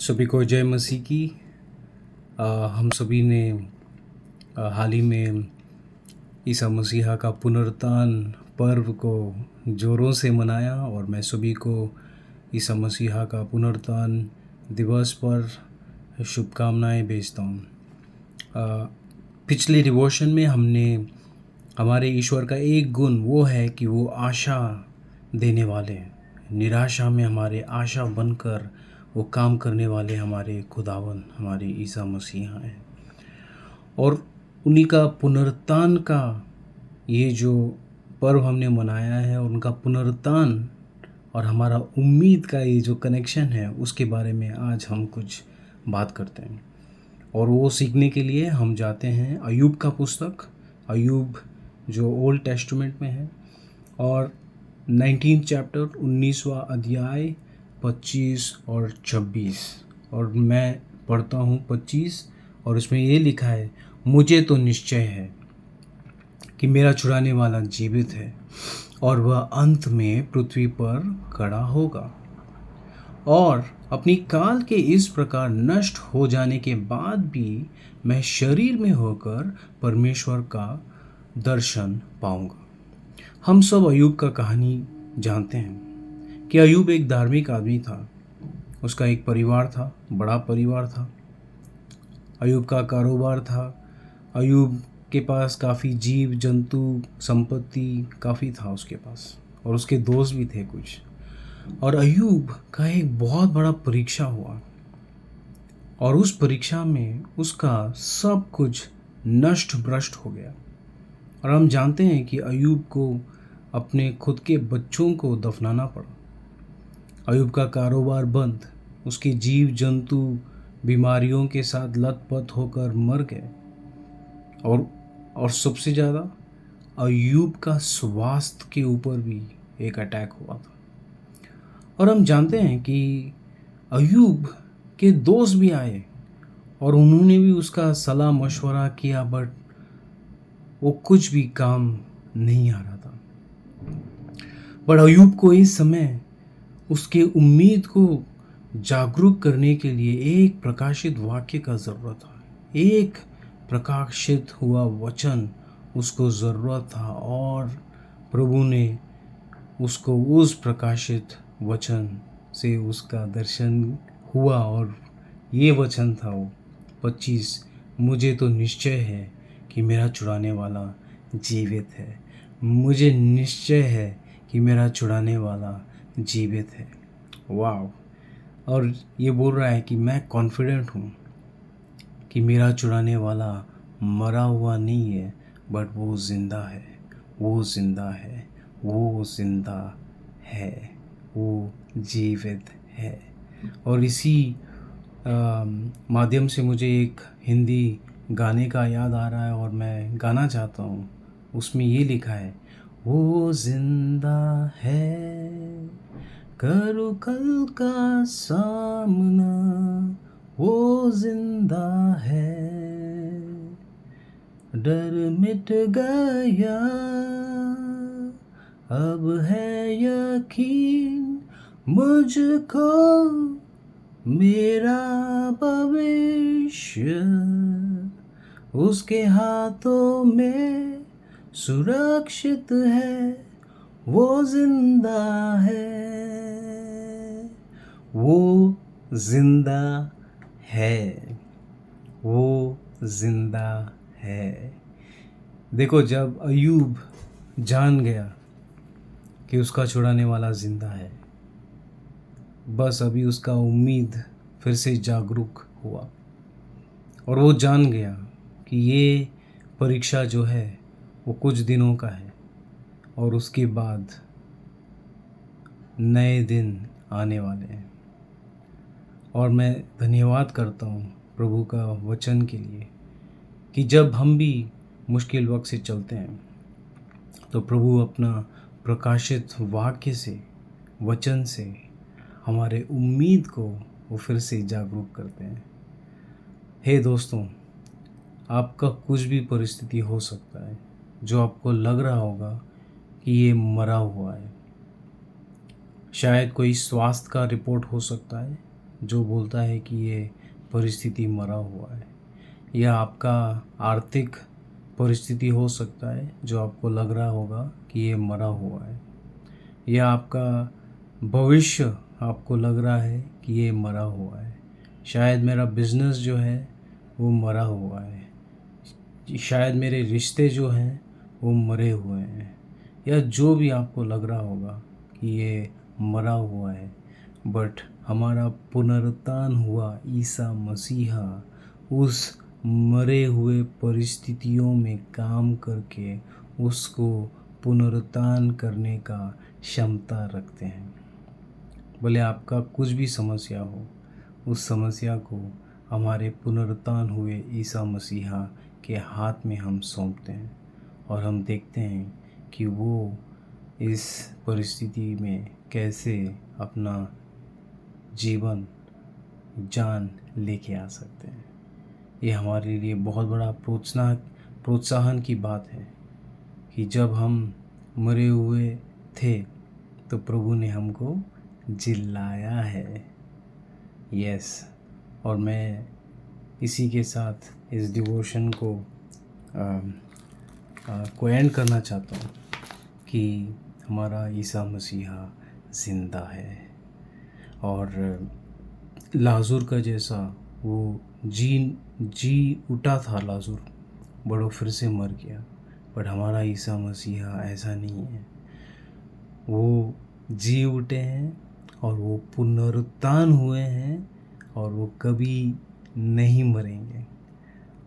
सभी को जय मसीह की। हम सभी ने हाल ही में ईसा मसीहा का पुनरुत्थान पर्व को ज़ोरों से मनाया और मैं सभी को ईसा मसीहा का पुनरुत्थान दिवस पर शुभकामनाएं भेजता हूँ। पिछले डिवोशन में हमने हमारे ईश्वर का एक गुण वो है कि वो आशा देने वाले हैं। निराशा में हमारे आशा बनकर वो काम करने वाले हमारे खुदावन हमारे ईसा मसीहा हैं। और उन्हीं का पुनरुत्थान का ये जो पर्व हमने मनाया है, उनका पुनरुत्थान और हमारा उम्मीद का ये जो कनेक्शन है, उसके बारे में आज हम कुछ बात करते हैं। और वो सीखने के लिए हम जाते हैं अय्यूब का पुस्तक, अय्यूब जो ओल्ड टेस्टामेंट में है, और 19 चैप्टर 19वां अध्याय 25 और 26। और मैं पढ़ता हूँ 25, और उसमें ये लिखा है, मुझे तो निश्चय है कि मेरा छुड़ाने वाला जीवित है और वह अंत में पृथ्वी पर खड़ा होगा, और अपनी काल के इस प्रकार नष्ट हो जाने के बाद भी मैं शरीर में होकर परमेश्वर का दर्शन पाऊंगा। हम सब अय्यूब का कहानी जानते हैं कि अय्यूब एक धार्मिक आदमी था। उसका एक परिवार था, बड़ा परिवार था। अय्यूब का कारोबार था। अय्यूब के पास काफ़ी जीव जंतु संपत्ति काफ़ी था उसके पास, और उसके दोस्त भी थे कुछ। और अय्यूब का एक बहुत बड़ा परीक्षा हुआ, और उस परीक्षा में उसका सब कुछ नष्ट भ्रष्ट हो गया। और हम जानते हैं कि अय्यूब को अपने खुद के बच्चों को दफनाना पड़ा। अय्यूब का कारोबार बंद, उसके जीव जंतु बीमारियों के साथ लथपथ होकर मर गए, और सबसे ज़्यादा अय्यूब का स्वास्थ्य के ऊपर भी एक अटैक हुआ था। और हम जानते हैं कि अय्यूब के दोस्त भी आए और उन्होंने भी उसका सलाह मशवरा किया, बट वो कुछ भी काम नहीं आ रहा था। पर अय्यूब को इस समय उसके उम्मीद को जागरूक करने के लिए एक प्रकाशित वाक्य का ज़रूरत था। एक प्रकाशित हुआ वचन उसको ज़रूरत था, और प्रभु ने उसको उस प्रकाशित वचन से उसका दर्शन हुआ। और ये वचन था वो 25, मुझे तो निश्चय है कि मेरा छुड़ाने वाला जीवित है। मुझे निश्चय है कि मेरा छुड़ाने वाला जीवित है। वाह! और ये बोल रहा है कि मैं कॉन्फिडेंट हूँ कि मेरा छुड़ाने वाला मरा हुआ नहीं है, बट वो ज़िंदा है, वो ज़िंदा है, वो ज़िंदा है, वो जीवित है। और इसी माध्यम से मुझे एक हिंदी गाने का याद आ रहा है, और मैं गाना चाहता हूँ। उसमें ये लिखा है, वो ज़िंदा है, करो कल का सामना, वो ज़िंदा है, डर मिट गया, अब है यकीन मुझको, मेरा भविष्य उसके हाथों में सुरक्षित है, वो जिंदा है, वो जिंदा है, वो जिंदा है। देखो, जब अय्यूब जान गया कि उसका छुड़ाने वाला जिंदा है, बस अभी उसका उम्मीद फिर से जागरूक हुआ, और वो जान गया कि ये परीक्षा जो है वो कुछ दिनों का है, और उसके बाद नए दिन आने वाले हैं। और मैं धन्यवाद करता हूँ प्रभु का वचन के लिए कि जब हम भी मुश्किल वक्त से चलते हैं तो प्रभु अपना प्रकाशित वाक्य से, वचन से हमारे उम्मीद को वो फिर से जागरूक करते हैं। हे दोस्तों, आपका कुछ भी परिस्थिति हो सकता है जो आपको लग रहा होगा कि ये मरा हुआ है। शायद कोई स्वास्थ्य का रिपोर्ट हो सकता है, जो बोलता है कि ये परिस्थिति मरा हुआ है। यह आपका आर्थिक परिस्थिति हो सकता है जो आपको लग रहा होगा कि ये मरा हुआ है। यह आपका भविष्य आपको लग रहा है कि ये मरा हुआ है। शायद मेरा बिज़नेस जो है वो मरा हुआ है। शायद मेरे रिश्ते जो हैं वो मरे हुए हैं, या जो भी आपको लग रहा होगा कि ये मरा हुआ है। बट हमारा पुनरुत्थान हुआ ईसा मसीहा उस मरे हुए परिस्थितियों में काम करके उसको पुनरुत्थान करने का क्षमता रखते हैं। भले आपका कुछ भी समस्या हो, उस समस्या को हमारे पुनरुत्थान हुए ईसा मसीहा के हाथ में हम सौंपते हैं और हम देखते हैं कि वो इस परिस्थिति में कैसे अपना जीवन जान लेके आ सकते हैं। ये हमारे लिए बहुत बड़ा प्रोत्साहन की बात है कि जब हम मरे हुए थे तो प्रभु ने हमको जिलाया है। यस, और मैं इसी के साथ इस डिवोशन को एंड करना चाहता हूँ कि हमारा ईसा मसीहा ज़िंदा है और लाज़र का जैसा वो जी उठा था। लाज़र बड़ो फिर से मर गया, बट हमारा ईसा मसीहा ऐसा नहीं है। वो जी उठे हैं और वो पुनरुत्थान हुए हैं और वो कभी नहीं मरेंगे।